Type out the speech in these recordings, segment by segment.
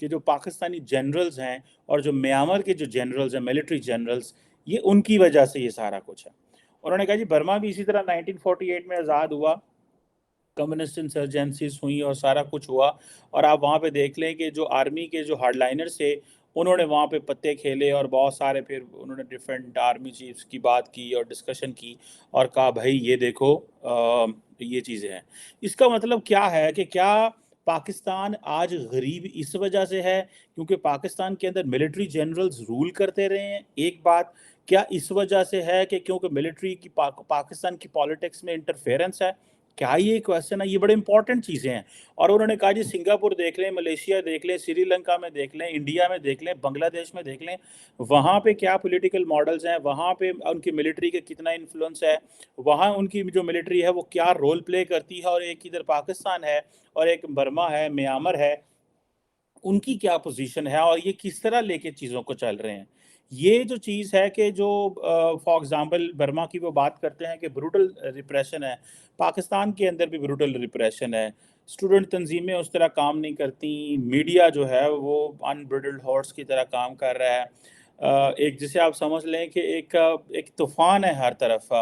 کہ جو پاکستانی جنرلز ہیں اور جو میانمار کے جو جنرلز ہیں ملٹری جنرلز، یہ ان کی وجہ سے یہ سارا کچھ ہے۔ انہوں نے کہا جی برما بھی اسی طرح 1948 میں آزاد ہوا، کمیونسٹ انسرجنسیز ہوئیں اور سارا کچھ ہوا، اور آپ وہاں پہ دیکھ لیں کہ جو آرمی کے جو ہارڈ لائنرز تھے انہوں نے وہاں پہ پتے کھیلے، اور بہت سارے پھر انہوں نے ڈیفرنٹ آرمی چیفز کی بات کی اور ڈسکشن کی اور کہا بھائی یہ دیکھو یہ چیزیں ہیں۔ اس کا مطلب کیا ہے کہ کیا پاکستان آج غریب اس وجہ سے ہے کیونکہ پاکستان کے اندر ملٹری جنرلز رول کرتے رہے ہیں؟ ایک بات، کیا اس وجہ سے ہے کہ کیونکہ ملٹری کی پاکستان کی پالیٹکس میں انٹرفیرنس ہے؟ کیا یہ کویسچن ہے؟ یہ بڑے امپورٹنٹ چیزیں ہیں۔ اور انہوں نے کہا جی سنگاپور دیکھ لیں، ملیشیا دیکھ لیں، سری لنکا میں دیکھ لیں، انڈیا میں دیکھ لیں، بنگلہ دیش میں دیکھ لیں، وہاں پہ کیا پولیٹیکل ماڈلز ہیں، وہاں پہ ان کی ملٹری کا کتنا انفلوئنس ہے، وہاں ان کی جو ملٹری ہے وہ کیا رول پلے کرتی ہے، اور ایک ادھر پاکستان ہے اور ایک برما ہے، میانمار ہے، ان کی کیا پوزیشن ہے اور یہ کس طرح لے کے چیزوں کو چل رہے ہیں۔ یہ جو چیز ہے کہ جو فار ایگزامپل برما کی وہ بات کرتے ہیں کہ بروٹل ریپریشن ہے، پاکستان کے اندر بھی بروٹل ریپریشن ہے، اسٹوڈنٹ تنظیمیں اس طرح کام نہیں کرتی، میڈیا جو ہے وہ انبریڈلڈ ہارس کی طرح کام کر رہا ہے، ایک جسے آپ سمجھ لیں کہ ایک طوفان ہے ہر طرف۔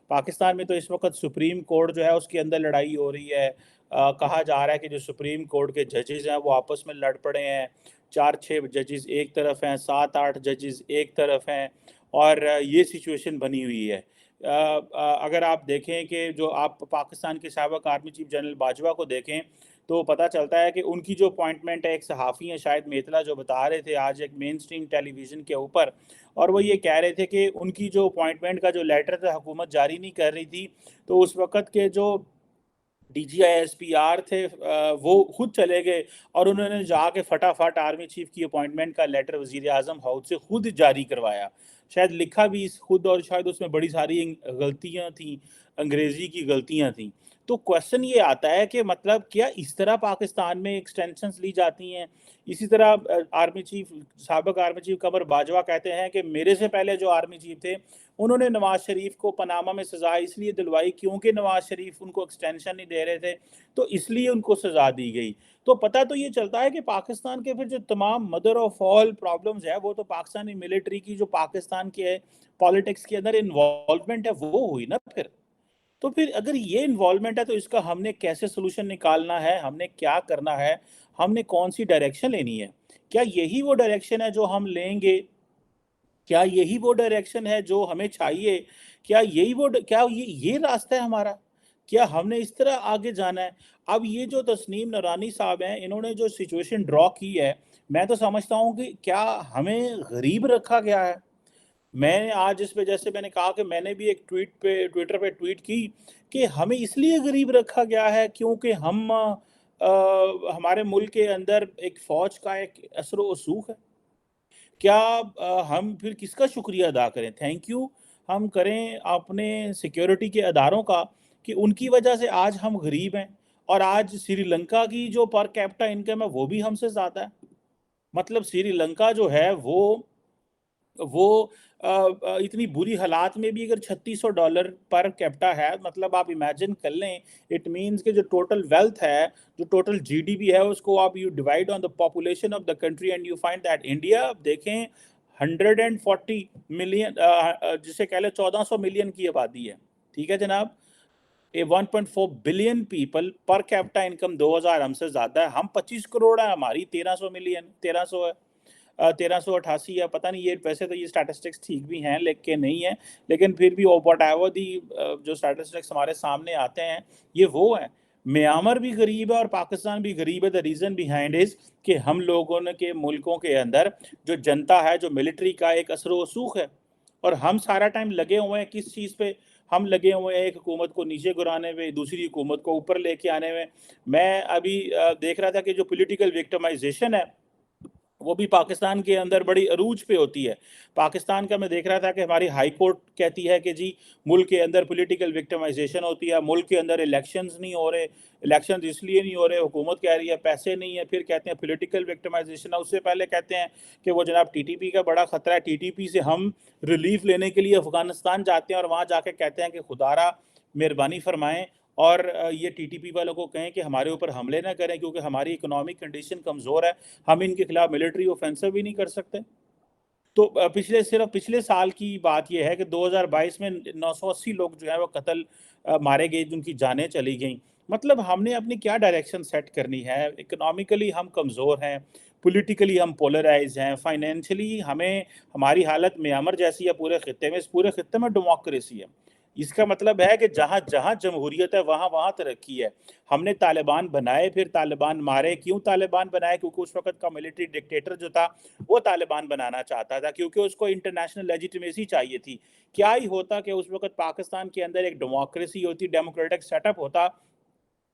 پاکستان میں تو اس وقت سپریم کورٹ جو ہے اس کے اندر لڑائی ہو رہی ہے، کہا جا رہا ہے کہ جو سپریم کورٹ کے ججز ہیں وہ آپس میں لڑ پڑے ہیں، 4-6 ججز ایک طرف ہیں، 7-8 ججز ایک طرف ہیں، اور یہ سچویشن بنی ہوئی ہے۔ اگر آپ دیکھیں کہ جو آپ پاکستان کے سابق آرمی چیف جنرل باجوہ کو دیکھیں تو پتہ چلتا ہے کہ ان کی جو اپوائنٹمنٹ ہے، ایک صحافی ہیں شاید میتلا جو بتا رہے تھے آج ایک مین سٹریم ٹیلی ویژن کے اوپر، اور وہ یہ کہہ رہے تھے کہ ان کی جو اپوائنٹمنٹ کا جو لیٹر تھا حکومت جاری نہیں کر رہی تھی، تو اس وقت کے جو D G I S P R تھے وہ خود چلے گئے اور انہوں نے جا کے فٹافٹ آرمی چیف کی اپوائنٹمنٹ کا لیٹر وزیر اعظم ہاؤس سے خود جاری کروایا، شاید لکھا بھی خود، اور شاید اس میں بڑی ساری غلطیاں تھیں، انگریزی کی غلطیاں تھیں۔ تو کویسچن یہ آتا ہے کہ مطلب کیا اس طرح پاکستان میں ایکسٹینشنز لی جاتی ہیں؟ اسی طرح آرمی چیف سابق آرمی چیف قمر باجوہ کہتے ہیں کہ میرے سے پہلے جو آرمی چیف تھے انہوں نے نواز شریف کو پاناما میں سزا اس لیے دلوائی کیونکہ نواز شریف ان کو ایکسٹینشن نہیں دے رہے تھے، تو اس لیے ان کو سزا دی گئی۔ تو پتہ تو یہ چلتا ہے کہ پاکستان کے پھر جو تمام مدر آف آل پرابلمز ہے وہ تو پاکستانی ملٹری کی جو پاکستان کے پالیٹکس کے اندر انوالومنٹ ہے وہ ہوئی نا پھر۔ تو پھر اگر یہ انوالومنٹ ہے تو اس کا ہم نے کیسے سلوشن نکالنا ہے، ہم نے کیا کرنا ہے، ہم نے کون سی ڈائریکشن لینی ہے؟ کیا یہی وہ ڈائریکشن ہے جو ہم لیں گے؟ کیا یہی وہ ڈائریکشن ہے جو ہمیں چاہیے؟ کیا یہ راستہ ہے ہمارا؟ کیا ہم نے اس طرح آگے جانا ہے؟ اب یہ جو تسنیم نورانی صاحب ہیں انہوں نے جو سچویشن ڈرا کی ہے، میں تو سمجھتا ہوں کہ کیا ہمیں غریب رکھا گیا ہے؟ میں نے آج اس پہ جیسے میں نے کہا کہ میں نے بھی ایک ٹویٹر پہ ٹویٹ کی کہ ہمیں اس لیے غریب رکھا گیا ہے کیونکہ ہمارے ملک کے اندر ایک فوج کا ایک اثر و رسوخ ہے۔ کیا ہم پھر کس کا شکریہ ادا کریں؟ تھینک یو ہم کریں اپنے سیکیورٹی کے اداروں کا کہ ان کی وجہ سے آج ہم غریب ہیں، اور آج سری لنکا کی جو پر کیپٹا انکم ہے وہ بھی ہم سے زیادہ ہے۔ مطلب سری لنکا جو ہے وہ اتنی بری حالات میں بھی اگر $3600 پر کیپٹا ہے، مطلب آپ امیجن کر لیں، اٹ مینس کہ جو ٹوٹل ویلتھ ہے، جو ٹوٹل جی ڈی پی ہے، اس کو آپ you divide on the population of the country and you find that India دیکھیں 140 ملین، جسے کہہ لیں 1400 ملین کی آبادی ہے، ٹھیک ہے جناب، 1.4 billion people, per capita income 2000 ہم سے زیادہ ہے، ہم 25 کروڑ ہیں، ہماری 1300 ملین، 1300 ہے، 1388 ہے، پتہ نہیں، یہ ویسے تو یہ سٹیٹسٹکس ٹھیک بھی ہیں لیکن نہیں ہیں، لیکن پھر بھی واٹ ایور دی جو سٹیٹسٹکس ہمارے سامنے آتے ہیں یہ وہ ہیں۔ میانمار بھی غریب ہے اور پاکستان بھی غریب ہے، دا ریزن بیہائنڈ از کہ ہم لوگوں نے کے ملکوں کے اندر جو جنتا ہے، جو ملٹری کا ایک اثر و رسوخ ہے، اور ہم سارا ٹائم لگے ہوئے ہیں کس چیز پہ؟ ہم لگے ہوئے ہیں ایک حکومت کو نیچے گرانے میں، دوسری حکومت کو اوپر لے کے آنے میں۔ میں ابھی دیکھ رہا تھا کہ جو پولیٹیکل وکٹمائزیشن ہے وہ بھی پاکستان کے اندر بڑی عروج پہ ہوتی ہے۔ پاکستان کا میں دیکھ رہا تھا کہ ہماری ہائی کورٹ کہتی ہے کہ جی ملک کے اندر پولیٹیکل وکٹمائزیشن ہوتی ہے، ملک کے اندر الیکشنز نہیں ہو رہے، الیکشنز اس لیے نہیں ہو رہے، حکومت کہہ رہی ہے پیسے نہیں ہے، پھر کہتے ہیں پولیٹیکل وکٹمائزیشن ہے، اس سے پہلے کہتے ہیں کہ وہ جناب ٹی ٹی پی کا بڑا خطرہ ہے، ٹی ٹی پی سے ہم ریلیف لینے کے لیے افغانستان جاتے ہیں اور وہاں جا کے کہتے ہیں کہ خدا را مہربانی فرمائیں، اور یہ ٹی ٹی پی والوں کو کہیں کہ ہمارے اوپر حملے نہ کریں کیونکہ ہماری اکنامک کنڈیشن کمزور ہے، ہم ان کے خلاف ملٹری اوفینسو بھی نہیں کر سکتے۔ تو پچھلے سال کی بات یہ ہے کہ 2022 میں 980 لوگ جو ہے وہ قتل مارے گئے، جن کی جانیں چلی گئیں۔ مطلب ہم نے اپنی کیا ڈائریکشن سیٹ کرنی ہے؟ اکنامکلی ہم کمزور ہیں، پولیٹیکلی ہم پولرائز ہیں، فائنینشلی ہماری حالت میامر جیسی ہے پورے خطے میں، اس پورے خطے میں ڈیموکریسی ہے۔ اس کا مطلب ہے کہ جہاں جہاں جمہوریت ہے وہاں وہاں ترقی ہے۔ ہم نے طالبان بنائے، پھر طالبان مارے۔ کیوں طالبان بنائے؟ کیونکہ اس وقت کا ملٹری ڈکٹیٹر جو تھا وہ طالبان بنانا چاہتا تھا، کیونکہ اس کو انٹرنیشنل لیجیٹمیسی چاہیے تھی۔ کیا ہی ہوتا کہ اس وقت پاکستان کے اندر ایک ڈیموکریسی ہوتی، ڈیموکریٹک سیٹ اپ ہوتا،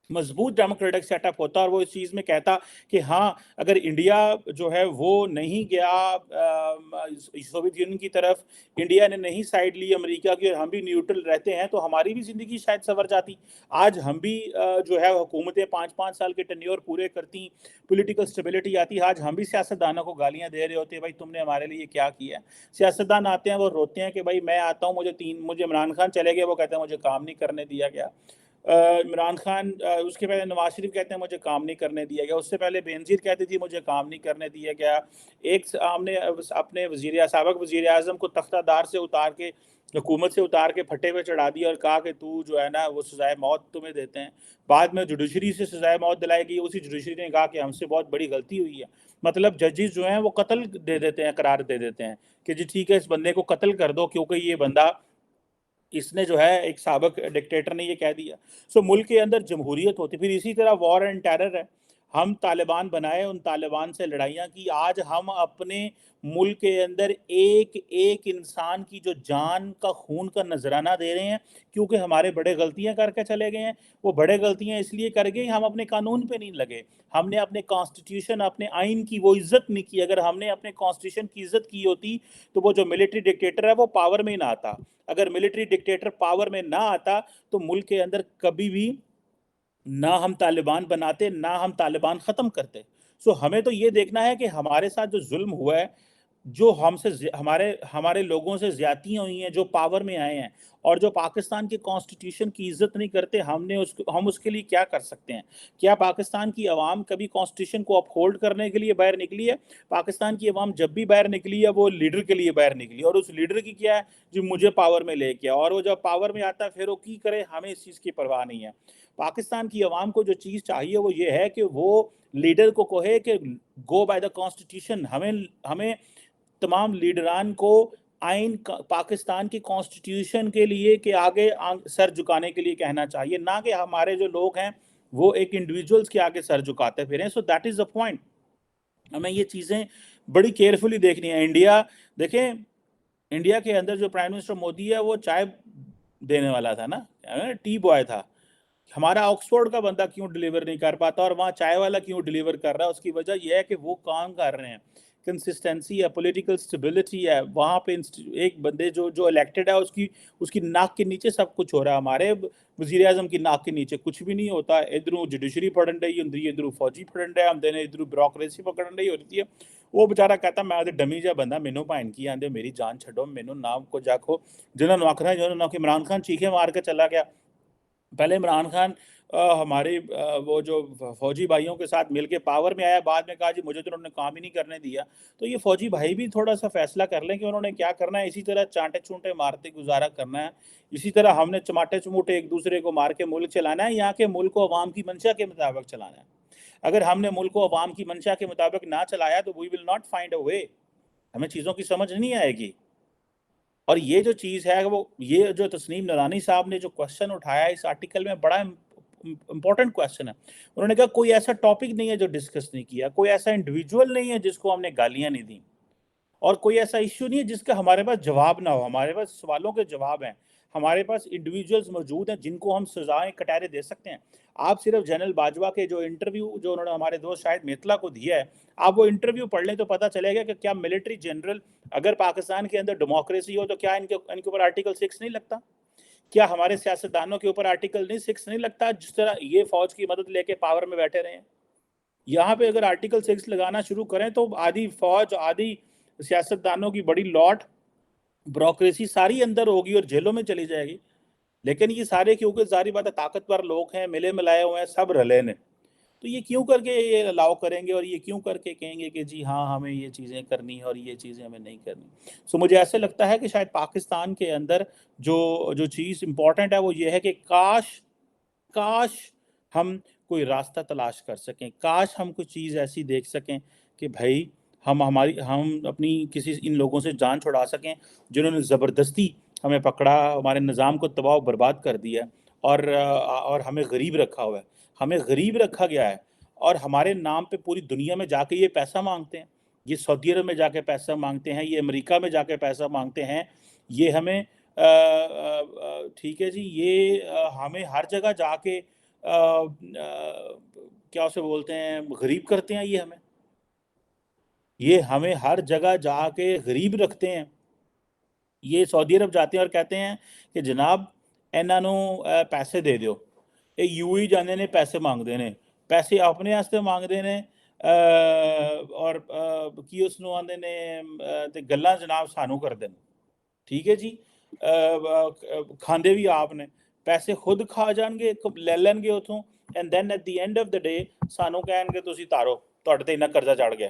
مضبوط ڈیموکریٹک سیٹ اپ ہوتا، اور وہ اس چیز میں کہتا کہ ہاں اگر انڈیا جو ہے وہ نہیں گیا سوویت یونین کی طرف، انڈیا نے نہیں سائیڈ لی امریکہ کی، اور ہم بھی نیوٹرل رہتے ہیں، تو ہماری بھی زندگی شاید سنور جاتی۔ آج ہم بھی جو ہے حکومتیں 5-5 سال کے ٹینیور پورے کرتی، پولیٹیکل سٹیبلٹی آتی۔ آج ہم بھی سیاستدانوں کو گالیاں دے رہے ہوتے ہیں، بھائی تم نے ہمارے لیے کیا کیا ہے؟ سیاستدان آتے ہیں وہ روتے ہیں کہ بھائی میں آتا ہوں، مجھے عمران خان چلے گئے، وہ کہتے ہیں مجھے کام نہیں کرنے دیا گیا۔ عمران خان، اس کے پہلے نواز شریف کہتے ہیں مجھے کام نہیں کرنے دیا گیا، اس سے پہلے بینظیر کہتی تھی مجھے کام نہیں کرنے دیا گیا۔ ہم نے اپنے سابق وزیر اعظم کو تختہ دار سے اتار کے، حکومت سے اتار کے پھٹے پہ چڑھا دیا اور کہا کہ تو جو ہے نا وہ سزائے موت تمہیں دیتے ہیں۔ بعد میں جوڈیشری سے سزائے موت دلائی گئی، اسی جوڈیشری نے کہا کہ ہم سے بہت بڑی غلطی ہوئی ہے۔ مطلب ججز جو ہیں وہ قتل دے دیتے ہیں، قرار دے دیتے ہیں کہ جی ٹھیک ہے اس بندے کو قتل کر دو کیونکہ یہ بندہ، اس نے جو ہے ایک سابق ڈکٹیٹر نے یہ کہہ دیا۔ ملک کے اندر جمہوریت ہوتی۔ پھر اسی طرح وار اینڈ ٹیرر ہے، ہم طالبان بنائے، ان طالبان سے لڑائیاں کی۔ آج ہم اپنے ملک کے اندر ایک ایک انسان کی جو جان کا خون کا نذرانہ دے رہے ہیں کیونکہ ہمارے بڑے غلطیاں کر کے چلے گئے ہیں۔ وہ بڑے غلطیاں اس لیے کر گئے، ہم اپنے قانون پہ نہیں لگے، ہم نے اپنے کانسٹیٹیوشن، اپنے آئین کی وہ عزت نہیں کی۔ اگر ہم نے اپنے کانسٹیٹیوشن کی عزت کی ہوتی تو وہ جو ملٹری ڈکٹیٹر ہے وہ پاور میں نہ آتا۔ اگر ملٹری ڈکٹیٹر پاور میں نہ آتا تو ملک کے اندر کبھی بھی نہ ہم طالبان بناتے، نہ ہم طالبان ختم کرتے۔ ہمیں تو یہ دیکھنا ہے کہ ہمارے ساتھ جو ظلم ہوا ہے، جو ہمارے لوگوں سے زیادتیاں ہوئی ہیں، جو پاور میں آئے ہیں اور جو پاکستان کے کانسٹیٹیوشن کی عزت نہیں کرتے، ہم اس کے لیے کیا کر سکتے ہیں؟ کیا پاکستان کی عوام کبھی کانسٹیٹیوشن کو اپہولڈ کرنے کے لیے باہر نکلی ہے؟ پاکستان کی عوام جب بھی باہر نکلی ہے وہ لیڈر کے لیے باہر نکلی، اور اس لیڈر کی کیا ہے جو مجھے پاور میں لے کے، اور وہ جب پاور میں آتا ہے پھر وہ کی کرے، ہمیں اس چیز کی پرواہ نہیں ہے۔ پاکستان کی عوام کو جو چیز چاہیے وہ یہ ہے کہ وہ لیڈر کو کہے کہ گو بائی دا کانسٹیٹیوشن۔ ہمیں تمام لیڈران کو آئین پاکستان کی کانسٹیٹیوشن کے لیے کہ آگے سر جھکانے کے لیے کہنا چاہیے، نہ کہ ہمارے جو لوگ ہیں وہ ایک انڈیویجولز کے آگے سر جھکاتے پھریں۔ So that is the point. ہمیں یہ چیزیں بڑی کیئرفلی دیکھنی ہے۔ دیکھیں انڈیا کے اندر جو پرائم منسٹر مودی ہے وہ چائے دینے والا تھا نا، ٹی بوائے تھا۔ ہمارا آکسفورڈ کا بندہ کیوں ڈیلیور نہیں کر پاتا اور وہاں چائے والا کیوں ڈیلیور کر رہا ہے؟ اس کی وجہ یہ ہے کہ وہ کام کر رہے ہیں، کنسسٹنسی ہے، پولیٹیکل سٹیبلٹی ہے وہاں پہ۔ ایک بندے جو الیکٹڈ ہے اس کی ناک کے نیچے سب کچھ ہو رہا ہے۔ ہمارے وزیر اعظم کی ناک کے نیچے کچھ بھی نہیں ہوتا۔ ادھروں جوڈیشری پڑھن رہی ہوتی ہے، ادھروں فوجی پڑھن رہے ہم دینے، ادھروں بیوروکریسی پکڑن رہی ہوتی ہے۔ وہ بیچارہ کہتا میں ڈمی جا بندہ، مینوں پائن کی آندے میری جان چھڈو، مینوں نام کو جاکھو۔ جنہوں نے آخنا عمران خان چیخے مار کے چلا گیا۔ پہلے عمران خان ہمارے وہ جو فوجی بھائیوں کے ساتھ مل کے پاور میں آیا، بعد میں کہا جی مجھے تو انہوں نے کام ہی نہیں کرنے دیا۔ تو یہ فوجی بھائی بھی تھوڑا سا فیصلہ کر لیں کہ انہوں نے کیا کرنا ہے۔ اسی طرح چانٹے چونٹے مارتے گزارا کرنا ہے، اسی طرح ہم نے چماٹے چموٹے ایک دوسرے کو مار کے ملک چلانا ہے، یہاں کے ملک کو عوام کی منشا کے مطابق چلانا ہے۔ اگر ہم نے ملک کو عوام کی منشا کے مطابق نہ چلایا تو وی ول ناٹ فائنڈ اے وے، ہمیں چیزوں کی سمجھ نہیں آئے گی۔ اور یہ جو چیز ہے وہ یہ جو تسنیم نورانی صاحب نے جو کوشچن اٹھایا اس آرٹیکل میں، بڑا امپورٹنٹ کوشچن ہے۔ انہوں نے کہا کوئی ایسا ٹاپک نہیں ہے جو ڈسکس نہیں کیا، کوئی ایسا انڈیویجول نہیں ہے جس کو ہم نے گالیاں نہیں دیں، اور کوئی ایسا ایشو نہیں ہے جس کا ہمارے پاس جواب نہ ہو۔ ہمارے پاس سوالوں کے جواب ہیں، ہمارے پاس انڈیویجولز موجود ہیں جن کو ہم سزائیں کٹہرے دے سکتے ہیں۔ آپ صرف جنرل باجوہ کے جو انٹرویو جو انہوں نے ہمارے دوست شاہد میتلا کو دیا ہے، آپ وہ انٹرویو پڑھ لیں تو پتہ چلے گا کہ کیا ملٹری جنرل، اگر پاکستان کے اندر ڈیموکریسی ہو تو کیا ان کے اوپر آرٹیکل 6 نہیں لگتا؟ کیا ہمارے سیاستدانوں کے اوپر آرٹیکل 6 نہیں لگتا؟ جس طرح یہ فوج کی مدد لے کے پاور میں بیٹھے رہے ہیں، یہاں پہ اگر آرٹیکل 6 لگانا شروع کریں تو آدھی فوج، آدھی سیاستدانوں کی بڑی لاٹ، بیوروکریسی ساری اندر ہوگی اور جیلوں میں چلی جائے گی۔ لیکن یہ سارے کیونکہ ظاہری بات ہے طاقتور لوگ ہیں، ملے ملائے ہوئے ہیں، سب رلے نے، تو یہ کیوں کر کے یہ الاؤ کریں گے اور یہ کیوں کر کے کہیں گے کہ جی ہاں ہمیں یہ چیزیں کرنی ہے اور یہ چیزیں ہمیں نہیں کرنی. سو مجھے ایسے لگتا ہے کہ شاید پاکستان کے اندر جو چیز امپورٹنٹ ہے وہ یہ ہے کہ کاش ہم کوئی راستہ تلاش کر سکیں، کاش ہم کوئی چیز ایسی دیکھ سکیں کہ بھائی ہم اپنی کسی ان لوگوں سے جان چھڑا سکیں جنہوں نے زبردستی ہمیں پکڑا، ہمارے نظام کو تباہ و برباد کر دیا اور ہمیں غریب رکھا ہوا ہے، ہمیں غریب رکھا گیا ہے اور ہمارے نام پہ پوری دنیا میں جا کے یہ پیسہ مانگتے ہیں، یہ سعودی عرب میں جا کے پیسہ مانگتے ہیں، یہ امریکہ میں جا کے پیسہ مانگتے ہیں، یہ ہمیں ٹھیک ہے جی، یہ ہمیں ہر جگہ جا کے کیا اسے بولتے ہیں غریب کرتے ہیں، یہ ہمیں ہر جگہ جا کے غریب رکھتے ہیں. یہ سعودی عرب جاتے ہیں اور کہتے ہیں کہ جناب انہاں نوں پیسے دے دیو، یہ یو ہی جانے نے پیسے مانگ دے نے، پیسے اپنے واسطے مانگ دے نے اور کی اس نوں آندے نے تے گلاں جناب سانوں کر دین. ٹھیک ہے جی، کھاندے بھی آپ نے پیسے خود کھا جان گے، لے لین گے اتوں، and then at the end of the day سانوں کہن گے تسی تارو تہاڈے تے اتنا قرضہ چڑھ گیا.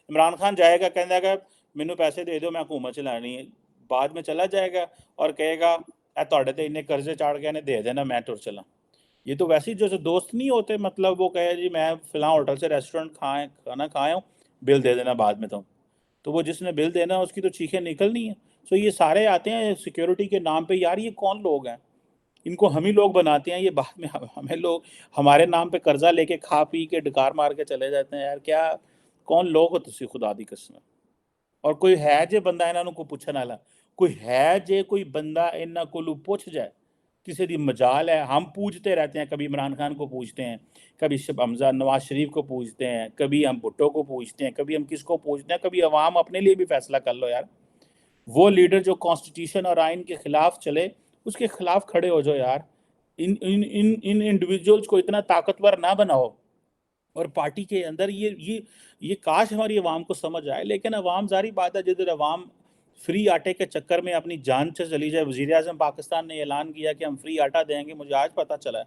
عمران خان جائے گا کہندا ہے کہ مینوں پیسے دے دو میں حکومت چلانی ہے، بعد میں چلا جائے گا اور کہے گا اے تہاڈے تے اتنے قرضے چڑھ گئے نے دے دینا میں ٹر چلا. یہ تو ویسے جو دوست نہیں ہوتے، مطلب وہ کہے جی میں فلاں ہوٹل سے ریسٹورنٹ کھانا کھایا ہوں، بل دے دینا بعد میں تو وہ جس نے بل دینا اس کی تو چیخیں نکلنی ہیں. سو یہ سارے آتے ہیں سیکیورٹی کے نام پہ. یار یہ کون لوگ ہیں؟ ان کو ہم ہی لوگ بناتے ہیں، یہ بعد میں ہمیں لوگ ہمارے نام پہ قرضہ لے کے کھا پی کے ڈکار مار کے چلے جاتے ہیں. یار کیا کون لوگ ہو تسی خدا دی قسم؟ اور کوئی ہے جے بندہ انہاں کو پوچھن والا، کوئی ہے جے کوئی بندہ انہاں کو پوچھ جائے؟ کسی دی مجال ہے؟ ہم پوچھتے رہتے ہیں، کبھی عمران خان کو پوچھتے ہیں، کبھی حمزہ نواز شریف کو پوچھتے ہیں، کبھی ہم بھٹو کو پوچھتے ہیں، کبھی ہم کس کو پوچھتے ہیں. کبھی عوام اپنے لیے بھی فیصلہ کر لو یار. وہ لیڈر جو کانسٹیٹیوشن اور آئین کے خلاف چلے اس کے خلاف کھڑے ہو جاؤ یار. ان انڈیویجولز کو اتنا طاقتور نہ بناؤ. اور پارٹی کے اندر یہ کاش ہماری عوام کو سمجھ آئے، لیکن عوام ظاہری بات ہے جدھر عوام فری آٹے کے چکر میں اپنی جان سے چلی جائے. وزیر اعظم پاکستان نے اعلان کیا کہ ہم فری آٹا دیں گے، مجھے آج پتہ چلا ہے،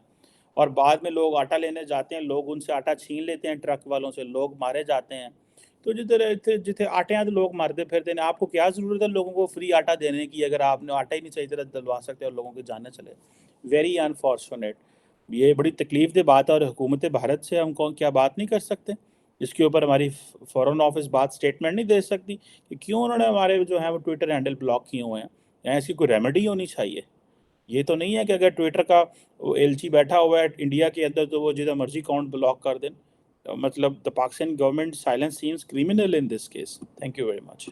اور بعد میں لوگ آٹا لینے جاتے ہیں، لوگ ان سے آٹا چھین لیتے ہیں، ٹرک والوں سے لوگ مارے جاتے ہیں. تو جتنے آٹے ہیں تو لوگ مارتے پھرتے ہیں. آپ کو کیا ضرورت ہے لوگوں کو فری آٹا دینے کی اگر آپ نے آٹا ہی نہیں صحیح طرح دلوا سکتے اور لوگوں کی جانیں چلے؟ Very unfortunate. یہ بڑی تکلیف دہ بات ہے اور حکومت بھارت سے ہم کیا بات نہیں کر سکتے؟ اس کے اوپر ہماری فورن آفس بات سٹیٹمنٹ نہیں دے سکتی کہ کیوں انہوں نے ہمارے جو ہیں وہ ٹویٹر ہینڈل بلاک کیے ہوئے ہیں؟ ایسی کوئی ریمیڈی ہونی چاہیے. یہ تو نہیں ہے کہ اگر ٹویٹر کا ایل چی بیٹھا ہوا ہے انڈیا کے اندر تو وہ جدھر مرضی اکاؤنٹ بلاک کر دیں. مطلب the Pakistan government silence seems criminal in this case. Thank you very much.